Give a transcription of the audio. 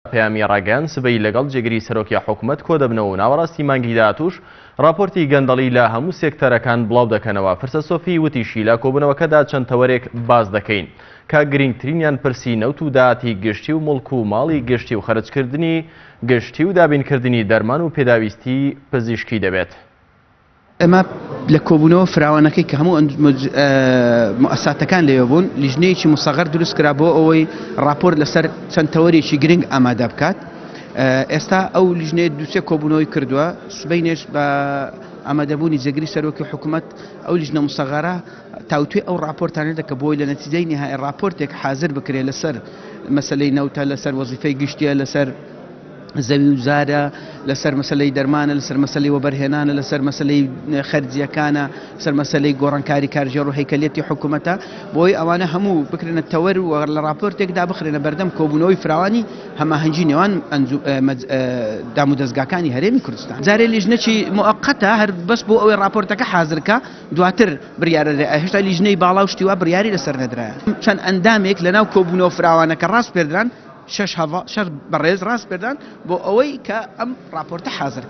پەیامی ڕاگەیاند سبەی لەگەڵ جێگری سەرۆکی حکوومەت کۆ دەبنەوە و ناوەڕاستی مانگی داهاتووش راپۆرتی گەندەڵی لە هەموو سێکتەرەکان بڵاو دەکەنەوە. فرسە سۆفی وتیشی لە کۆبوونەوەکەدا چەند تەوەرێک باز دەکەین کە گرنگترینیان پرسی نەوت و داهاتی گشتی و مڵک و ماڵی گشتی و خەرجکردنی گشتی و دابینکردنی دەرمان و پێداویستی پزیشکی دەبێت. ئەمە لە کۆبوونەوە فراوانەکەی کە هەموو مؤسساتەکان لێوە بوون لیژنەیەکی مستەغەر دروست کرا بۆ ئەوەی راپۆرت لەسەر چەند تەوەرێکی گرنگ ئامادە بکات. ئێستا ئەو لیژنەیە دووسێ کۆبوونەوەی کردووە سبەینێش بە ئامادەبوونی جێگری سەرۆکی حکوومەت ئەو لیژنە مستەغەرە تاوتوێ ئەو راپۆرتانە دەکە بۆی لە نەتیجەی نهایی راپۆرتێک حازر بکرێت لەسەر مەسەلەی نەوتە لەسەر وەزیفەی گشتیە لەسەر زەوی و زارە لەسەر مەسەلەی دەرمانە لەسەر مەسەلەی وەبەرهێنانە لەسەر مەسەلەی خەرجیەکانە لەسەر مەسەلەی گۆڕانکاری کارژێر و هەیکەلێتی حکوومەتە بۆی ئەوانە هەموو بکرێنە تەوەر و لە راپۆرتێکدا بخرێنە بەردەم کۆبوونەوەی فراوانی هەماهەنگی نێوان دام و دەستگاکانی هەرێمی کوردستان. جارێ لیژنەی موقەتە هەر بەس بۆ ئەوەی راپۆرتەکە حازرکە دواتر بڕیارە هێشتا لیژنەی باڵا و شتیوا بڕیاری لەسەر نەدرایە. چەند ئەندامێک لەناو کۆبوونەوە فراوانەکە ڕاست پێدران شش بەڕێز ڕاست پێدان بۆ ئەوەی کە ئەم راپۆرتە حازر